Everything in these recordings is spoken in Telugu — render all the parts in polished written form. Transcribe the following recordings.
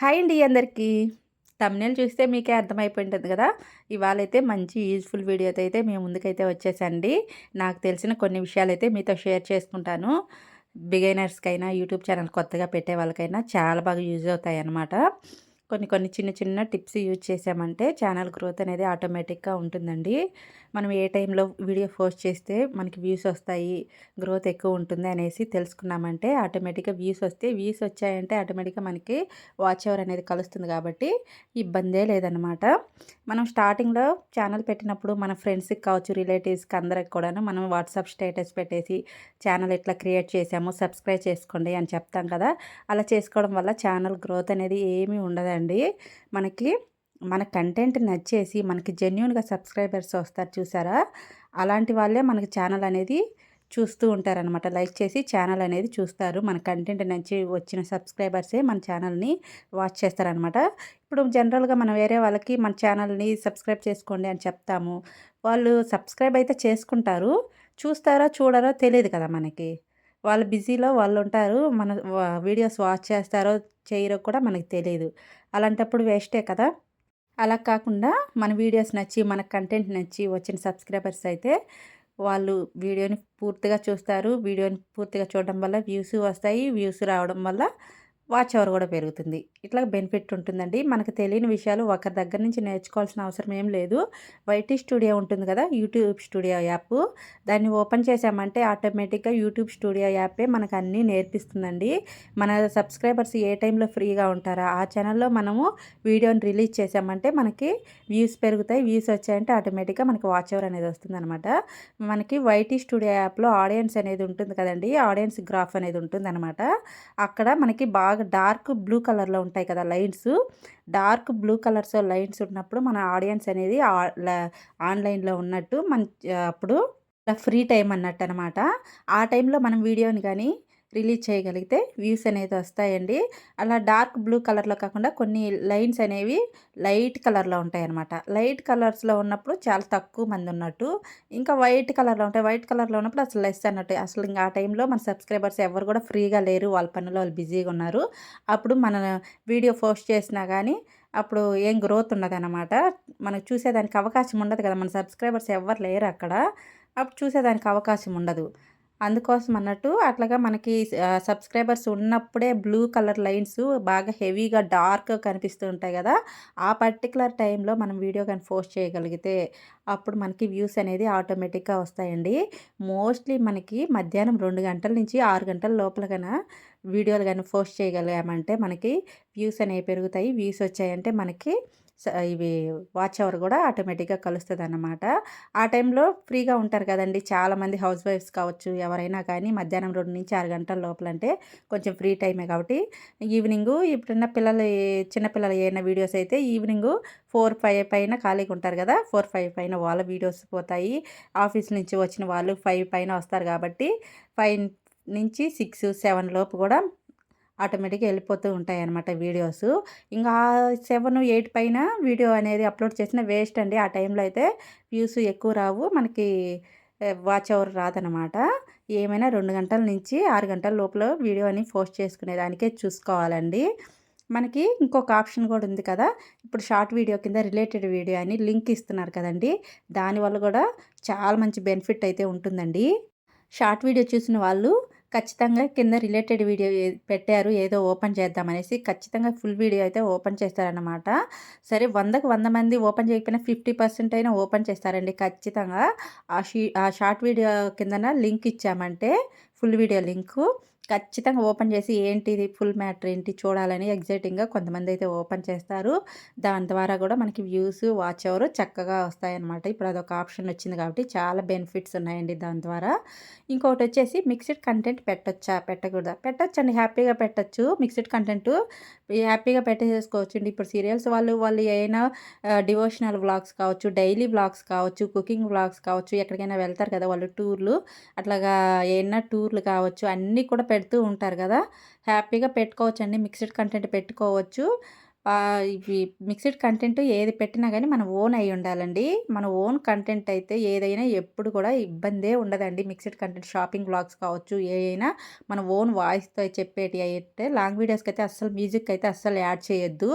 హాయ్ అండి అందరికీ. థంబ్‌నెయిల్ చూస్తే మీకే అర్థమైపోయి ఉంటుంది కదా! ఇవాళైతే మంచి యూజ్‌ఫుల్ వీడియోతో అయితే మీ ముందుకైతే వచ్చేసాండి. నాకు తెలిసిన కొన్ని విషయాలైతే మీతో షేర్ చేసుకుంటాను. బిగినర్స్‌కైనా, యూట్యూబ్ ఛానల్ కొత్తగా పెట్టే వాళ్ళకైనా చాలా బాగా యూజ్ అవుతాయన్నమాట. కొన్ని కొన్ని చిన్న చిన్న టిప్స్ యూజ్ చేసామంటే ఛానల్ గ్రోత్ అనేది ఆటోమేటిక్‌గా ఉంటుందండి. మనం ఏ టైంలో వీడియో పోస్ట్ చేస్తే మనకి వ్యూస్ వస్తాయి, గ్రోత్ ఎక్కువ ఉంటుంది అనేసి తెలుసుకున్నామంటే ఆటోమేటిక్‌గా వ్యూస్ వస్తే వ్యూస్ వచ్చాయంటే ఆటోమేటిక్‌గా మనకి వాచ్ అవర్ అనేది కలుస్తుంది కాబట్టి ఇబ్బందే లేదనమాట. మనం స్టార్టింగ్‌లో ఛానల్ పెట్టినప్పుడు మన ఫ్రెండ్స్‌కి కావచ్చు, రిలేటివ్స్‌కి అందరికి కూడాను మనం వాట్సాప్ స్టేటస్ పెట్టేసి ఛానల్ ఇట్లా క్రియేట్ చేసాము, సబ్స్క్రైబ్ చేసుకోండి అని చెప్తాం కదా! అలా చేసుకోవడం వల్ల ఛానల్ గ్రోత్ అనేది ఏమీ ఉండదండి. మనకి మన కంటెంట్ నచ్చేసి మనకి జెన్యూన్‌గా సబ్స్క్రైబర్స్ వస్తారు చూసారా? అలాంటి వాళ్ళే మనకి ఛానల్ అనేది చూస్తూ ఉంటారనమాట. లైక్ చేసి ఛానల్ అనేది చూస్తారు. మన కంటెంట్ నచ్చి వచ్చిన సబ్స్క్రైబర్సే మన ఛానల్‌ని వాచ్ చేస్తారనమాట. ఇప్పుడు జనరల్‌గా మనం వేరే వాళ్ళకి మన ఛానల్‌ని సబ్స్క్రైబ్ చేసుకోండి అని చెప్తాము. వాళ్ళు సబ్స్క్రైబ్ అయితే చేసుకుంటారు. చూస్తారో చూడరో తెలీదు కదా మనకి. వాళ్ళు బిజీలో వాళ్ళుంటారు. మన వీడియోస్ వాచ్ చేస్తారో చేయరో కూడా మనకు తెలీదు. అలాంటప్పుడు వేస్టే కదా! అలా కాకుండా మన వీడియోస్ నచ్చి, మన కంటెంట్ నచ్చి వచ్చిన సబ్స్క్రైబర్స్ అయితే వాళ్ళు వీడియోని పూర్తిగా చూస్తారు. వీడియోని పూర్తిగా చూడడం వల్ల వ్యూస్ వస్తాయి. వ్యూస్ రావడం వల్ల వాచ్ అవర్ కూడా పెరుగుతుంది. ఇట్లా బెనిఫిట్ ఉంటుందండి. మనకు తెలియని విషయాలు ఒకరి దగ్గర నుంచి నేర్చుకోవాల్సిన అవసరం ఏం లేదు. వైటీ స్టూడియో ఉంటుంది కదా! YouTube studio app. దాన్ని ఓపెన్ చేశామంటే ఆటోమేటిక్‌గా యూట్యూబ్ స్టూడియో యాపే మనకు అన్నీ నేర్పిస్తుందండి. మన సబ్స్క్రైబర్స్ ఏ టైంలో ఫ్రీగా ఉంటారో ఆ ఛానల్‌లో మనము వీడియోని రిలీజ్ చేశామంటే మనకి వ్యూస్ పెరుగుతాయి. వ్యూస్ వచ్చాయంటే ఆటోమేటిక్‌గా మనకి వాచ్ అవర్ అనేది వస్తుందనమాట. మనకి వైటీ స్టూడియో యాప్‌లో ఆడియన్స్ అనేది ఉంటుంది కదండీ! ఆడియన్స్ గ్రాఫ్ అనేది ఉంటుందనమాట. అక్కడ మనకి బాగా డార్క్ బ్లూ కలర్‌లో ఉంటాయి కదా lines. Dark blue colours lines ఉన్నప్పుడు మన ఆడియన్స్ అనేది ఆన్‌లైన్‌లో ఉన్నట్టు అప్పుడు ఫ్రీ టైమ్ అన్నట్టనమాట. ఆ టైంలో మనం వీడియోని గాని రిలీజ్ చేయగలిగితే వ్యూస్ అనేది వస్తాయండి. అలా డార్క్ బ్లూ కలర్‌లో కాకుండా కొన్ని లైన్స్ అనేవి లైట్ కలర్‌లో ఉంటాయన్నమాట. లైట్ కలర్స్‌లో ఉన్నప్పుడు చాలా తక్కువ మంది ఉన్నట్టు. ఇంకా వైట్ కలర్‌లో ఉంటాయి. వైట్ కలర్‌లో ఉన్నప్పుడు అసలు లెస్ అన్నట్టు. అసలు ఇంక ఆ టైంలో మన సబ్స్క్రైబర్స్ ఎవ్వరు కూడా ఫ్రీగా లేరు. వాళ్ళ పనిలో వాళ్ళు బిజీగా ఉన్నారు. అప్పుడు మన వీడియో పోస్ట్ చేసినా గానీ అప్పుడు ఏం గ్రోత్ ఉండదనమాట. మనకు చూసేదానికి అవకాశం ఉండదు కదా! మన సబ్స్క్రైబర్స్ ఎవ్వరు లేరక్కడ. అప్పుడు చూసేదానికి అవకాశం ఉండదు. అందుకోసం అన్నట్టు అట్లాగా మనకి సబ్స్క్రైబర్స్ ఉన్నప్పుడే బ్లూ కలర్ లైన్స్ బాగా హెవీగా డార్క్‌గా కనిపిస్తూ ఉంటాయి గదా! ఆ పర్టిక్యులర్ టైంలో మనం వీడియో గాని పోస్ట్ చేయగలిగితే అప్పుడు మనకి వ్యూస్ అనేది ఆటోమేటిక్‌గా వస్తాయండి. మోస్ట్‌లీ మనకి మధ్యాహ్నం 2 గంటల నుంచి 6 గంటల లోపల వీడియోలు గాని పోస్ట్ చేయగలిగామంటే మనకి వ్యూస్ అనేవి పెరుగుతాయి. వ్యూస్ వచ్చాయంటే మనకి ఇవి వాచ్ అవర్ గూడా ఆటోమేటిక్‌గా కలుస్తదనమాట. ఆ టైంలో ఫ్రీగా ఉంటారు కదండీ! చాలామంది హౌస్ వైఫ్స్ కావచ్చు, ఎవరైనా కానీ మధ్యాహ్నం 2-6 గంటల లోపలంటే కొంచెం ఫ్రీ టైమే కాబట్టి ఈవినింగు ఇప్పుడున్న చిన్న పిల్లలు ఏమైనా వీడియోస్ అయితే ఈవినింగు 4, 5 పైన ఖాళీగా ఉంటారు కదా! 4, 5 పైన వాళ్ళ వీడియోస్ పోతాయి. ఆఫీస్ నుంచి వచ్చిన వాళ్ళు 5 పైన వస్తారు కాబట్టి 5 నుంచి 6, 7 లోపు గూడా ఆటోమేటిక్‌గా ఎళ్ళిపోతూ ఉంటాయన్నమాట వీడియోసు. ఇంగా 7, 8 పైన వీడియో అనేది అప్‌లోడ్ చేసినా వేస్ట్ అండి. ఆ టైంలో అయితే వ్యూస్ ఎక్కువ రావు. మనకి వాచ్ అవర్ రాదనమాట. ఏమైనా 2 గంటల నుంచి 6 గంటల లోపల వీడియో అని పోస్ట్ చేసుకునే దానికే చూసుకోవాలండి. మనకి ఇంకొక ఆప్షన్ గూడా ఉంది కదా! ఇప్పుడు షార్ట్ వీడియో కింద రిలేటెడ్ వీడియో అని లింక్ ఇస్తున్నారు కదండీ! దానివల్ల గూడా చాలా మంచి బెనిఫిట్ అయితే ఉంటుందండి. షార్ట్ వీడియో చూసిన వాళ్ళు ఖచ్చితంగా కింద రిలేటెడ్ వీడియో పెట్టారు ఏదో ఓపెన్ చేద్దామనేసి ఖచ్చితంగా ఫుల్ వీడియో అయితే ఓపెన్ చేస్తారనమాట. సరే 100కి 100 మంది ఓపెన్ చేయకపోయినా 50% అయినా ఓపెన్ చేస్తారండి ఖచ్చితంగా. ఆ షార్ట్ వీడియో కిందన లింక్ ఇచ్చామంటే ఫుల్ వీడియో లింకు ఖచ్చితంగా ఓపెన్ చేసి ఏంటిది ఫుల్ మ్యాటర్ ఏంటి చూడాలని ఎక్సైటింగ్‌గా కొంతమందైతే ఓపెన్ చేస్తారు. దాని ద్వారా కూడా మనకి వ్యూస్, వాచ్ అవర్ చక్కగా వస్తాయన్నమాట. ఇప్పుడు అదొక ఆప్షన్ వచ్చింది కాబట్టి చాలా బెనిఫిట్స్ ఉన్నాయండి దాని ద్వారా. ఇంకోటొచ్చేసి మిక్స్డ్ కంటెంట్ పెట్టొచ్చా? పెట్టకూడదా? పెట్టొచ్చండి. హ్యాపీగా పెట్టొచ్చు. మిక్స్డ్ కంటెంటు హ్యాపీగా పెట్టేసేసుకోవచ్చండి. ఇప్పుడు సీరియల్స్ వాళ్ళు ఏమైనా డివోషనల్ వ్లాగ్స్ కావచ్చు, డైలీ వ్లాగ్స్ కావచ్చు, కుకింగ్ వ్లాగ్స్ కావచ్చు, ఎక్కడికైనా వెళ్తారు కదా! వాళ్ళు టూర్‌లు. అట్లాగా ఏయన్నా టూర్‌లు కావచ్చు, అన్నీ కూడా పెడుతూ ఉంటారు గదా! హ్యాపీగా పెట్టుకోవచ్చండి. మిక్స్డ్ కంటెంట్ పెట్టుకోవచ్చు. ఇవి మిక్స్డ్ కంటెంట్ ఏది పెట్టినా గానీ మన ఓన్ అయ్యి ఉండాలండి. మన ఓన్ కంటెంట్ అయితే ఏదైనా ఎప్పుడు కూడా ఇబ్బందే ఉండదండి. మిక్స్డ్ కంటెంట్ షాపింగ్ వ్లాగ్స్ కావచ్చు, ఏయైనా మన ఓన్ వాయిస్‌తో చెప్పేటియి అయితే లాంగ్ వీడియోస్‌కైతే అస్సలు మ్యూజిక్ అయితే అస్సలు యాడ్ చేయొద్దు.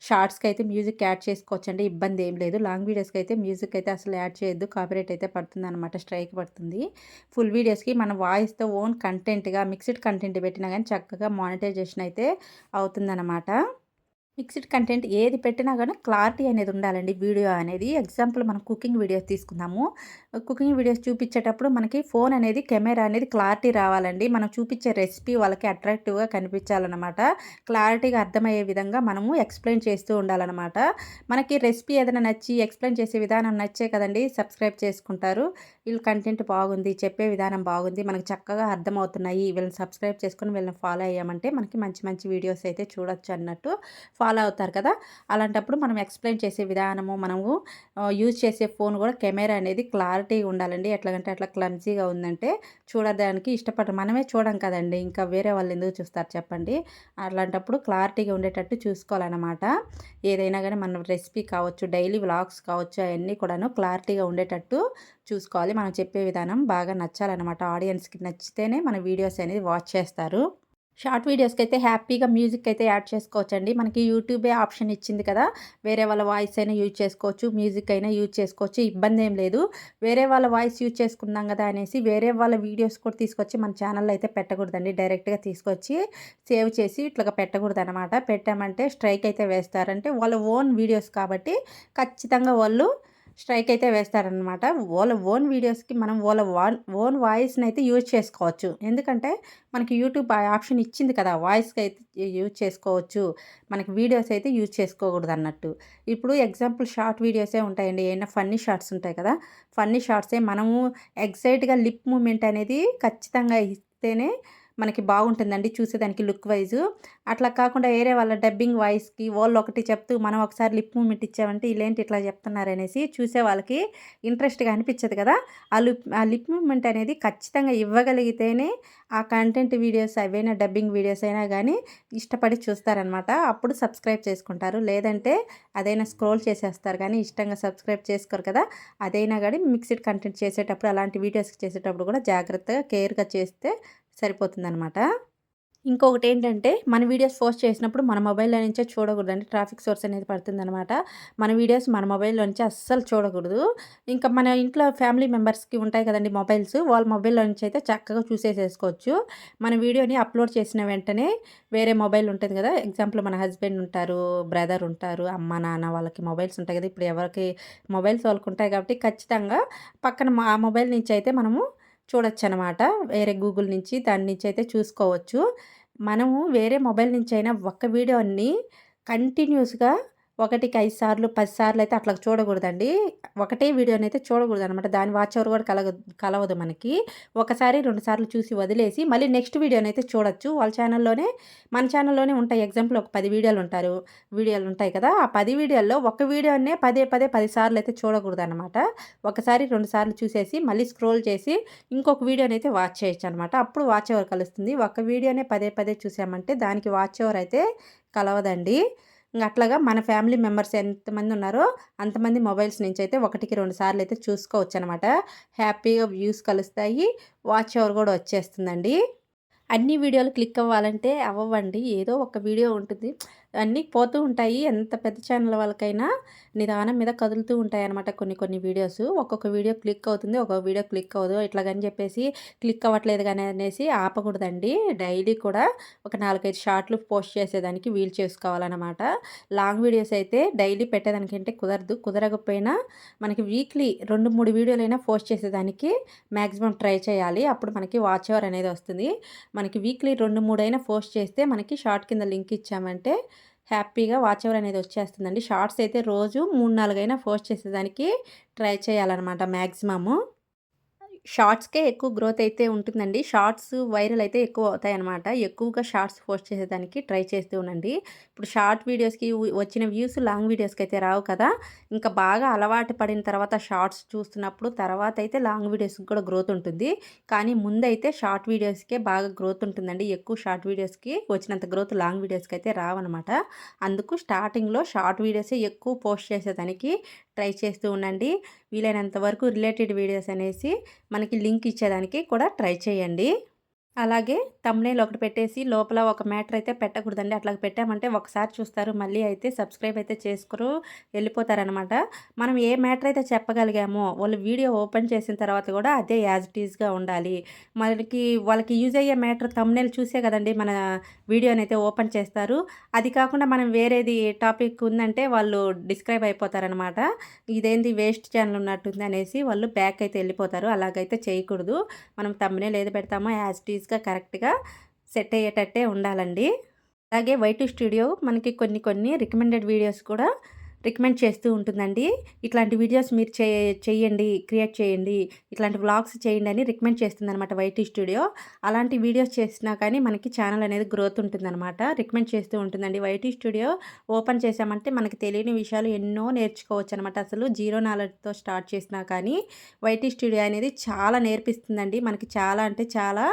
షార్ట్స్‌కైతే మ్యూజిక్ యాడ్ చేసుకోవచ్చండి. ఇబ్బంది ఏం లేదు. లాంగ్ వీడియోస్‌కైతే మ్యూజిక్ అయితే అసలు యాడ్ చేయొద్దు. కాపీరైట్ అయితే పడుతుందనమాట. స్ట్రైక్ పడుతుంది. ఫుల్ వీడియోస్‌కి మన వాయిస్‌తో ఓన్ కంటెంట్‌గా మిక్స్డ్ కంటెంట్ పెట్టినా గానీ చక్కగా మానిటైజేషన్ అయితే అవుతుందనమాట. మిక్స్డ్ కంటెంట్ ఏది పెట్టినా గానీ క్లారిటీ అనేది ఉండాలండి వీడియో అనేది. ఎగ్జాంపుల్ మనం కుకింగ్ వీడియోస్ తీసుకుందాము. కుకింగ్ వీడియోస్ చూపిచ్చేటప్పుడు మనకి ఫోన్ అనేది కెమెరా అనేది క్లారిటీ రావాలండి. మనం చూపిచ్చే రెసిపీ వాళ్ళకి అట్రాక్టివ్‌గా కనిపించాలనమాట. క్లారిటీగా అర్థమయ్యే విధంగా మనము ఎక్స్‌ప్లెయిన్ చేస్తూ ఉండాలనమాట. మనకి రెసిపీ ఏదైనా నచ్చి ఎక్స్‌ప్లెయిన్ చేసే విధానం నచ్చే కదండీ సబ్స్క్రైబ్ చేసుకుంటారు. వీళ్ళ కంటెంట్ బాగుంది, చెప్పే విధానం బాగుంది, మనకు చక్కగా అర్థమవుతున్నాయి, వీళ్ళని సబ్స్క్రైబ్ చేసుకొని వీళ్ళని ఫాలో అయ్యామంటే మనకి మంచి మంచి వీడియోస్ అయితే చూడొచ్చు అన్నట్టు ఫాలో అవుతారు కదా! అలాంటప్పుడు మనం ఎక్స్‌ప్లెయిన్ చేసే విధానము, మనము యూజ్ చేసే ఫోన్ కూడా కెమెరా అనేది క్లారిటీగా ఉండాలండి. ఎట్లాగంటే అట్లా క్లమ్జీగా ఉందంటే చూడడానికి ఇష్టపడరు. మనమే చూడం కదండీ! ఇంకా వేరే వాళ్ళు ఎందుకు చూస్తారు చెప్పండి? అలాంటప్పుడు క్లారిటీగా ఉండేటట్టు చూసుకోవాలనమాట. ఏదైనా గానీ మన రెసిపీ కావచ్చు, డైలీ వ్లాగ్స్ కావచ్చు, అయన్నీ కూడాను క్లారిటీగా ఉండేటట్టు చూసుకోవాలి. మనం చెప్పే విధానం బాగా నచ్చాలనమాట. ఆడియన్స్‌కి నచ్చితేనే మన వీడియోస్ అనేది వాచ్ చేస్తారు. షార్ట్ వీడియోస్‌కైతే హ్యాపీగా మ్యూజిక్ అయితే యాడ్ చేసుకోవచ్చండి. మనకి యూట్యూబే ఆప్షన్ ఇచ్చింది కదా! వేరే వాళ్ళ వాయిస్ అయినా యూజ్ చేసుకోవచ్చు. మ్యూజిక్ అయినా యూజ్ చేసుకోవచ్చు. ఇబ్బందేం లేదు. వేరే వాళ్ళ వాయిస్ యూజ్ చేసుకున్నాం గదా! అనేసి వేరే వాళ్ళ వీడియోస్ కూడా తీసుకొచ్చి మన ఛానల్‌లో అయితే పెట్టకూడదండి. డైరెక్ట్‌గా తీసుకొచ్చి సేవ్ చేసి ఇట్లాగా పెట్టకూడదనమాట. పెట్టామంటే స్ట్రైక్ అయితే వేస్తారు. అంటే వాళ్ళ ఓన్ వీడియోస్ కాబట్టి ఖచ్చితంగా వాళ్ళు స్ట్రైక్ అయితే వేస్తారనమాట. వాళ్ళ ఓన్ వీడియోస్‌కి మనం వాళ్ళ ఓన్ వాయిస్‌నైతే యూజ్ చేసుకోవచ్చు. ఎందుకంటే మనకి యూట్యూబ్ ఆ ఆప్షన్ ఇచ్చింది కదా! వాయిస్‌కి అయితే యూజ్ చేసుకోవచ్చు. మనకి వీడియోస్ అయితే యూజ్ చేసుకోకూడదన్నట్టు. ఇప్పుడు ఎగ్జాంపుల్ షార్ట్ వీడియోసే ఉంటాయండి. ఏమైనా ఫన్నీ షార్ట్స్ ఉంటాయి కదా! ఫన్నీ షార్ట్సే మనము ఎక్సైట్‌గా లిప్ మూవ్‌మెంట్ అనేది ఖచ్చితంగా ఇస్తేనే మనకి బాగుంటుందండి చూసేదానికి లుక్ వైజు. అట్లా కాకుండా వేరే వాళ్ళ డబ్బింగ్ వాయిస్‌కి వాళ్ళొకటి చెప్తూ మనం ఒకసారి లిప్ మూవ్‌మెంట్ ఇచ్చామంటే ఈళ్ళేంటి ఇట్లా చెప్తున్నారనేసి చూసే వాళ్ళకి ఇంట్రెస్ట్‌గా అనిపిచ్చదు కదా! ఆ లిప్ మూవ్‌మెంట్ అనేది ఖచ్చితంగా ఇవ్వగలిగితేనే ఆ కంటెంట్ వీడియోస్ అవైనా డబ్బింగ్ వీడియోస్ అయినా గానీ ఇష్టపడి చూస్తారనమాట. అప్పుడు సబ్స్క్రైబ్ చేసుకుంటారు. లేదంటే అదైనా స్క్రోల్ చేసేస్తారు గానీ ఇష్టంగా సబ్స్క్రైబ్ చేసుకోరు కదా! అదైనా గానీ మిక్స్డ్ కంటెంట్ చేసేటప్పుడు అలాంటి వీడియోస్ చేసేటప్పుడు కూడా జాగ్రత్తగా కేర్‌గా చేస్తే సరిపోతుందనమాట. ఇంకొకటేంటంటే, మన వీడియోస్ పోస్ట్ చేసినప్పుడు మన మొబైల్‌లో నుంచే చూడకూడదండి. ట్రాఫిక్ సోర్స్ అనేది పడుతుందనమాట. మన వీడియోస్ మన మొబైల్‌లో నుంచి అస్సలు చూడకూడదు. ఇంకా మన ఇంట్లో ఫ్యామిలీ మెంబర్స్‌కి ఉంటాయి కదండీ మొబైల్స్. వాళ్ళ మొబైల్‌లో నుంచి అయితే చక్కగా చూసేసేసుకోవచ్చు. మన వీడియోని అప్‌లోడ్ చేసిన వెంటనే వేరే మొబైల్ ఉంటది కదా! ఎగ్జాంపుల్ మన హస్బెండ్ ఉంటారు, బ్రదర్ ఉంటారు, అమ్మ, నాన్న వాళ్ళకి మొబైల్స్ ఉంటాయి కదా! ఇప్పుడు ఎవరికి మొబైల్స్ వాళ్ళకుంటాయి కాబట్టి ఖచ్చితంగా పక్కన ఆ మొబైల్ నుంచి అయితే మనము చూడొచ్చనమాట. వేరే గూగుల్ నుంచి దాని నుంచయితే చూసుకోవచ్చు. మనము వేరే మొబైల్ నుంచైనా ఒక్క వీడియోని కంటిన్యూస్‌గా ఒకటికి 5 సార్లు, 10 సార్లయితే అట్లా చూడకూడదండి. ఒకటే వీడియోనైతే చూడకూడదనమాట. దాని వాచ్ అవర్ కూడా కలవదు మనకి. ఒకసారి, 2 సార్లు చూసి వదిలేసి మళ్ళీ నెక్స్ట్ వీడియోనైతే చూడొచ్చు. వాళ్ళ ఛానల్‌లోనే మన ఛానల్‌లోనే ఉంటాయి. ఎగ్జాంపుల్ ఒక 10 వీడియోలుంటాయి కదా! ఆ 10 వీడియోల్లో ఒక వీడియోనే పదే పదే 10 సార్లయితే చూడకూడదనమాట. ఒకసారి, 2 సార్లు చూసేసి మళ్ళీ స్క్రోల్ చేసి ఇంకొక వీడియోనైతే వాచ్ చేయొచ్చనమాట. అప్పుడు వాచ్ అవర్ కలుస్తుంది. ఒక వీడియోనే పదే పదే చూసామంటే దానికి వాచ్ అవర్ అయితే కలవదండి. అట్లాగా మన ఫ్యామిలీ మెంబర్స్ ఎంతమంది ఉన్నారో అంతమంది మొబైల్స్ నుంచయితే ఒకటికి 2 సార్లయితే చూసుకోవచ్చనమాట. హ్యాపీగా వ్యూస్ కలుస్తాయి. వాచ్ అవర్ గూడా వచ్చేస్తుందండి. అన్ని వీడియోలు క్లిక్ అవ్వాలంటే అవ్వవండి. ఏదో ఒక వీడియో ఉంటుంది. అన్నీ పోతూ ఉంటాయి. ఎంత పెద్ద ఛానల్ వాళ్ళకైనా నిదానం మీద కదులుతూ ఉంటాయన్నమాట కొన్ని కొన్ని వీడియోస్. ఒక్కొక్క వీడియో క్లిక్ అవుతుంది. ఒక్కొక్క వీడియో క్లిక్ అవ్వదు. ఇట్లాగని చెప్పేసి క్లిక్ అవ్వట్లేదు గాని అనేసి ఆపకూడదండి. డైలీ కూడా ఒక 4, 5 షార్ట్‌లు పోస్ట్ చేసేదానికి వీలు చేసుకోవాలన్నమాట. లాంగ్ వీడియోస్ అయితే డైలీ పెట్టేదానికంటే కుదరదు. కుదరకపోయినా మనకి వీక్లీ 2, 3 వీడియోలైనా పోస్ట్ చేసేదానికి మాక్సిమం ట్రై చేయాలి. అప్పుడు మనకి వాచ్ అవర్ అనేది వస్తుంది. మనకి వీక్లీ 2, 3 అయినా పోస్ట్ చేస్తే మనకి షార్ట్ కింద లింక్ ఇచ్చామంటే హ్యాపీగా వాచ్ అవర్ అనేది వచ్చేస్తుందండి. షార్ట్స్ అయితే రోజు 3, 4 అయినా పోస్ట్ చేసేదానికి ట్రై చేయాలన్నమాట మ్యాక్సిమము. షార్ట్స్‌కే ఎక్కువ గ్రోత్ అయితే ఉంటుందండి. షార్ట్స్ వైరల్ అయితే ఎక్కువ అవుతాయన్నమాట. ఎక్కువగా షార్ట్స్ పోస్ట్ చేసేదానికి ట్రై చేస్తూ ఉండండి. ఇప్పుడు షార్ట్ వీడియోస్‌కి వచ్చిన వ్యూస్ లాంగ్ వీడియోస్‌కైతే రావు కదా! ఇంకా బాగా అలవాటు పడిన తర్వాత షార్ట్స్ చూస్తున్నప్పుడు తర్వాత అయితే లాంగ్ వీడియోస్‌కి కూడా గ్రోత్ ఉంటుంది. కానీ ముందైతే షార్ట్ వీడియోస్‌కే బాగా గ్రోత్ ఉంటుందండి. ఎక్కువ షార్ట్ వీడియోస్‌కి వచ్చినంత గ్రోత్ లాంగ్ వీడియోస్‌కి అయితే రావన్నమాట. అందుకు స్టార్టింగ్‌లో షార్ట్ వీడియోసే ఎక్కువ పోస్ట్ చేసేదానికి ట్రై చేస్తూ ఉండండి. వీలైనంత వరకు రిలేటెడ్ వీడియోస్ అనేసి మనకి లింక్ ఇచ్చేదానికి కూడా ట్రై చేయండి. అలాగే థంబ్‌నెయిల్ ఒకటి పెట్టేసి లోపల ఒక మ్యాటర్ అయితే పెట్టకూడదండి. అట్లా పెట్టామంటే ఒకసారి చూస్తారు. మళ్ళీ అయితే సబ్స్క్రైబ్ అయితే చేసుకోరు. వెళ్ళిపోతారనమాట. మనం ఏ మ్యాటర్ అయితే చెప్పగలిగామో వాళ్ళు వీడియో ఓపెన్ చేసిన తర్వాత కూడా అదే యాజ్ ఇట్ ఈస్‌గా ఉండాలి. మనకి వాళ్ళకి యూజ్ అయ్యే మ్యాటర్ థంబ్‌నెయిల్ చూసే కదండీ మన వీడియోనైతే ఓపెన్ చేస్తారు. అది కాకుండా మనం వేరేది టాపిక్ ఉందంటే వాళ్ళు డిస్క్రైబ్ అయిపోతారనమాట. ఇదేంది వేస్ట్ ఛానల్ ఉన్నట్టుంది అనేసి వాళ్ళు బ్యాక్ అయితే వెళ్ళిపోతారు. అలాగైతే చేయకూడదు. మనం థంబ్‌నెయిల్ ఏది పెడతామో యాజ్ ఇట్ ఈస్‌గా కరెక్ట్‌గా సెట్ అయ్యేటట్టే ఉండాలండి. అలాగే వైటీ స్టూడియో మనకి కొన్ని కొన్ని రికమెండెడ్ వీడియోస్ కూడా రికమెండ్ చేస్తూ ఉంటుందండి. ఇట్లాంటి వీడియోస్ మీరు చెయ్యండి, క్రియేట్ చేయండి, ఇట్లాంటి వ్లాగ్స్ చేయండి అని రికమెండ్ చేస్తుందనమాట వైటీ స్టూడియో. అలాంటి వీడియోస్ చేసినా కానీ మనకి ఛానల్ అనేది గ్రోత్ ఉంటుందనమాట. రికమెండ్ చేస్తూ ఉంటుందండి. వైటీ స్టూడియో ఓపెన్ చేశామంటే మనకి తెలియని విషయాలు ఎన్నో నేర్చుకోవచ్చనమాట. అసలు జీరో నాలెడ్జ్‌తో స్టార్ట్ చేసినా కానీ వైటీ స్టూడియో అనేది చాలా నేర్పిస్తుందండి. మనకి చాలా అంటే చాలా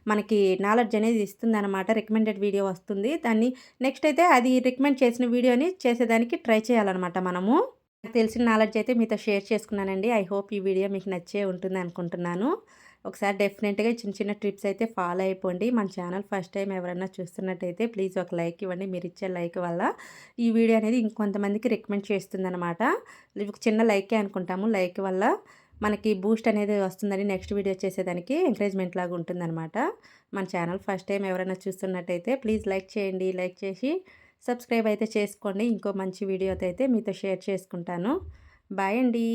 మనకి నాలెడ్జ్ అనేది ఇస్తుందనమాట. రికమెండెడ్ వీడియో వస్తుంది. దాన్ని నెక్స్ట్ అయితే అది రికమెండ్ చేసిన వీడియోని చేసేదానికి ట్రై చేయాలనమాట మనము. నాకు తెలిసిన నాలెడ్జ్ అయితే మీతో షేర్ చేసుకున్నానండి. ఐ హోప్ ఈ వీడియో మీకు నచ్చే ఉంటుంది అనుకుంటున్నాను. ఒకసారి డెఫినెట్‌గా చిన్న చిన్న టిప్స్ అయితే ఫాలో అయిపోండి. మన ఛానల్ ఫస్ట్ టైం ఎవరైనా చూస్తున్నట్టయితే ప్లీజ్ ఒక లైక్ ఇవ్వండి. మీరిచ్చే లైక్ వల్ల ఈ వీడియో అనేది ఇంకొంతమందికి రికమెండ్ చేస్తుందనమాట. ఒక చిన్న లైకే అనుకుంటాము. లైక్ వల్ల మనకి బూస్ట్ అనేది వస్తుందని నెక్స్ట్ వీడియో చేసేదానికి ఎంకరేజ్‌మెంట్ లాగా ఉంటుందనమాట. మన ఛానల్ ఫస్ట్ టైం ఎవరైనా చూస్తున్నట్టయితే ప్లీజ్ లైక్ చేయండి. లైక్ చేసి సబ్స్క్రైబ్ అయితే చేసుకోండి. ఇంకో మంచి వీడియోతో అయితే మీతో షేర్ చేసుకుంటాను. బాయ్ అండి.